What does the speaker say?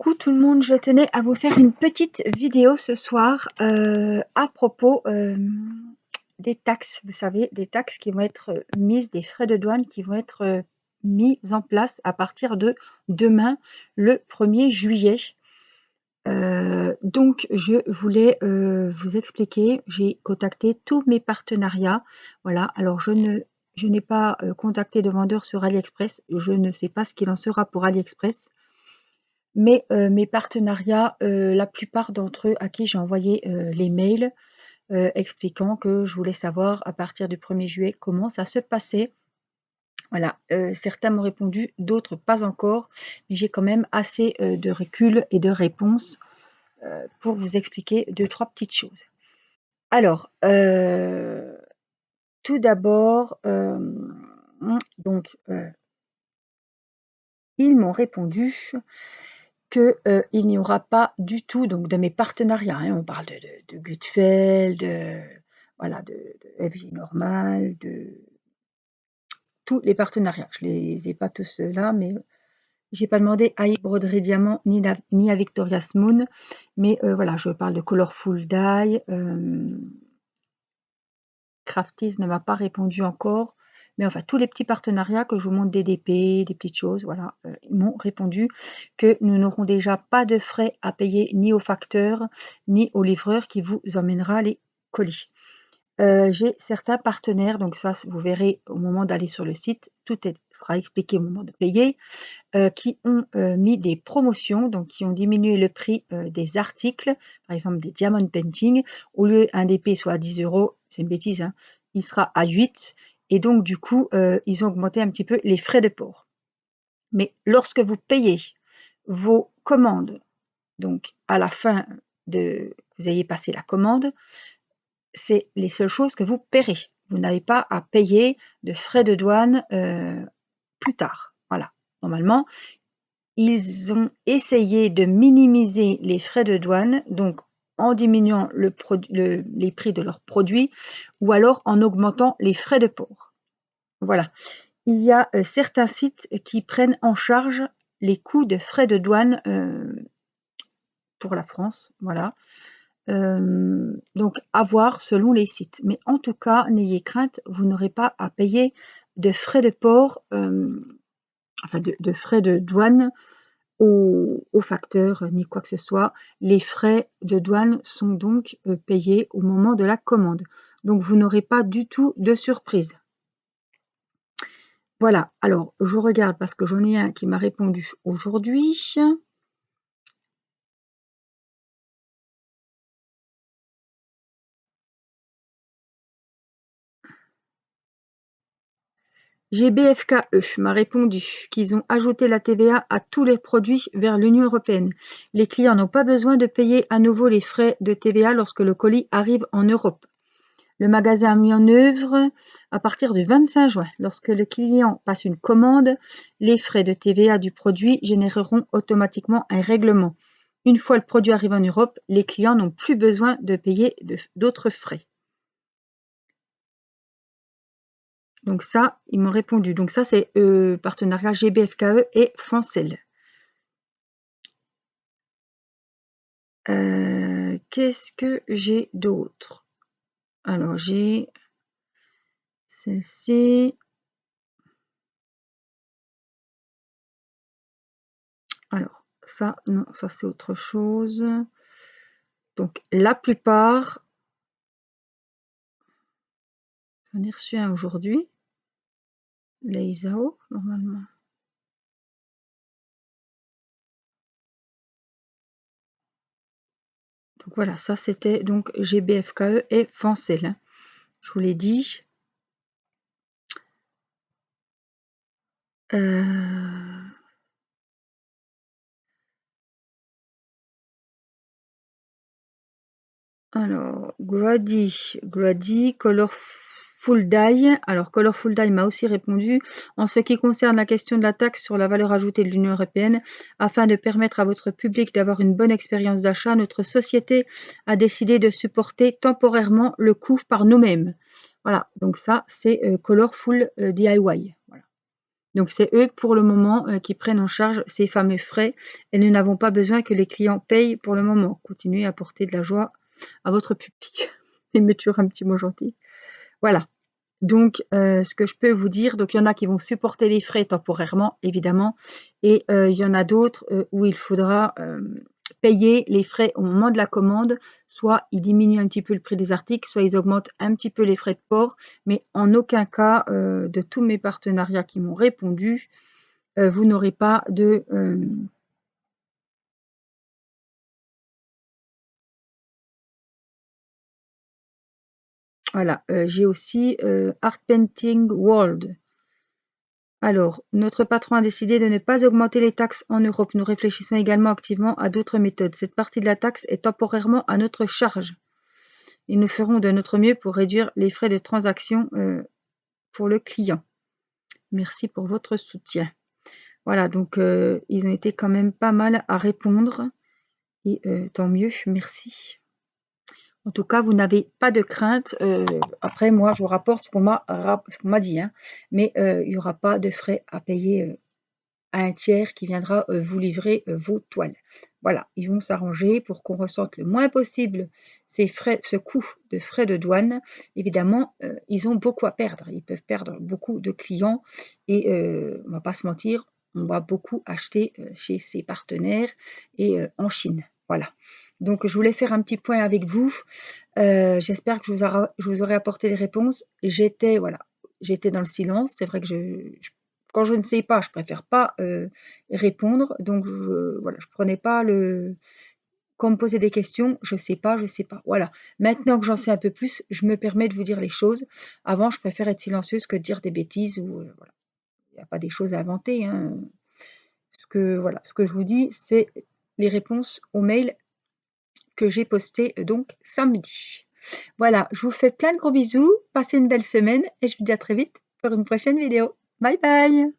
Coucou tout le monde, je tenais à vous faire une petite vidéo ce soir à propos des taxes. Vous savez, des taxes qui vont être mises, des frais de douane qui vont être mis en place à partir de demain, le 1er juillet. Donc je voulais vous expliquer, j'ai contacté tous mes partenariats. Voilà, alors je n'ai pas contacté de vendeur sur AliExpress, je ne sais pas ce qu'il en sera pour AliExpress. Mais mes partenariats, la plupart d'entre eux à qui j'ai envoyé les mails expliquant que je voulais savoir à partir du 1er juillet comment ça se passait. Voilà, certains m'ont répondu, d'autres pas encore, mais j'ai quand même assez de recul et de réponses pour vous expliquer 2-3 petites choses. Alors, tout d'abord, donc ils m'ont répondu qu'il n'y aura pas du tout, donc de mes partenariats, hein, on parle de Gutfeld, voilà, de FJ Normal, de tous les partenariats. Je ne les ai pas tous là, mais j'ai pas demandé à Broderie Diamant ni à Victoria's Moon, mais voilà, je parle de Colorful Dye. Crafties ne m'a pas répondu encore, mais enfin tous les petits partenariats que je vous montre, DDP, des petites choses, voilà, ils m'ont répondu que nous n'aurons déjà pas de frais à payer ni au facteur ni au livreur qui vous emmènera les colis. J'ai certains partenaires, donc ça vous verrez au moment d'aller sur le site, sera expliqué au moment de payer, qui ont mis des promotions, donc qui ont diminué le prix des articles, par exemple des diamond painting, au lieu un DP soit à 10 €, c'est une bêtise, hein, il sera à 8, et donc du coup ils ont augmenté un petit peu les frais de port. Mais lorsque vous payez vos commandes, donc à la fin de vous ayez passé la commande, c'est les seules choses que vous paierez. Vous n'avez pas à payer de frais de douane plus tard. Voilà, normalement. Ils ont essayé de minimiser les frais de douane, donc en diminuant les prix de leurs produits ou alors en augmentant les frais de port. Voilà. Il y a certains sites qui prennent en charge les coûts de frais de douane pour la France. Voilà. Donc à voir selon les sites. Mais en tout cas, n'ayez crainte, vous n'aurez pas à payer de frais de port, enfin de frais de douane au facteur ni quoi que ce soit. Les frais de douane sont donc payés au moment de la commande. Donc vous n'aurez pas du tout de surprise. Voilà, alors je regarde parce que j'en ai un qui m'a répondu aujourd'hui. GBFKE m'a répondu qu'ils ont ajouté la TVA à tous les produits vers l'Union européenne. Les clients n'ont pas besoin de payer à nouveau les frais de TVA lorsque le colis arrive en Europe. Le magasin a mis en œuvre à partir du 25 juin. Lorsque le client passe une commande, les frais de TVA du produit généreront automatiquement un règlement. Une fois le produit arrivé en Europe, les clients n'ont plus besoin de payer d'autres frais. Donc ça, ils m'ont répondu. Donc ça, c'est partenariat GBFKE et Francel. Qu'est-ce que j'ai d'autre? Alors, j'ai celle-ci. Alors, ça, non, ça c'est autre chose. Donc, la plupart, j'en ai reçu un aujourd'hui. Leisao, normalement. Donc voilà, ça c'était donc GBFKE et Fancel. Hein. Je vous l'ai dit. Alors, Grady, Colorful Dye. Alors, Colorful Dye m'a aussi répondu. En ce qui concerne la question de la taxe sur la valeur ajoutée de l'Union européenne, afin de permettre à votre public d'avoir une bonne expérience d'achat, notre société a décidé de supporter temporairement le coût par nous-mêmes. Voilà, donc ça, c'est Colorful DIY. Voilà. Donc c'est eux pour le moment qui prennent en charge ces fameux frais et nous n'avons pas besoin que les clients payent pour le moment. Continuez à apporter de la joie à votre pupille et me tuer un petit mot gentil. Voilà. Donc, ce que je peux vous dire, donc il y en a qui vont supporter les frais temporairement, évidemment, et il y en a d'autres où il faudra payer les frais au moment de la commande. Soit ils diminuent un petit peu le prix des articles, soit ils augmentent un petit peu les frais de port, mais en aucun cas de tous mes partenariats qui m'ont répondu, vous n'aurez pas de... Voilà, j'ai aussi Art Painting World. Alors, notre patron a décidé de ne pas augmenter les taxes en Europe. Nous réfléchissons également activement à d'autres méthodes. Cette partie de la taxe est temporairement à notre charge et nous ferons de notre mieux pour réduire les frais de transaction pour le client. Merci pour votre soutien. Voilà, donc ils ont été quand même pas mal à répondre et tant mieux, merci. En tout cas, vous n'avez pas de crainte. Après, moi, je vous rapporte ce qu'on m'a dit, hein, mais il n'y aura pas de frais à payer à un tiers qui viendra vous livrer vos toiles. Voilà, ils vont s'arranger pour qu'on ressente le moins possible ce coût de frais de douane. Évidemment, ils ont beaucoup à perdre. Ils peuvent perdre beaucoup de clients et on ne va pas se mentir, on va beaucoup acheter chez ces partenaires et en Chine. Voilà. Donc, je voulais faire un petit point avec vous. J'espère que je vous aurai apporté les réponses. J'étais dans le silence. C'est vrai que quand je ne sais pas, je préfère pas répondre. Donc, je prenais pas quand on me posait des questions, je sais pas. Voilà. Maintenant que j'en sais un peu plus, je me permets de vous dire les choses. Avant, je préfère être silencieuse que de dire des bêtises ou voilà. Il n'y a pas des choses à inventer, hein. Ce que je vous dis, c'est les réponses aux mails que j'ai postés donc samedi. Voilà, je vous fais plein de gros bisous, passez une belle semaine et je vous dis à très vite pour une prochaine vidéo. Bye bye!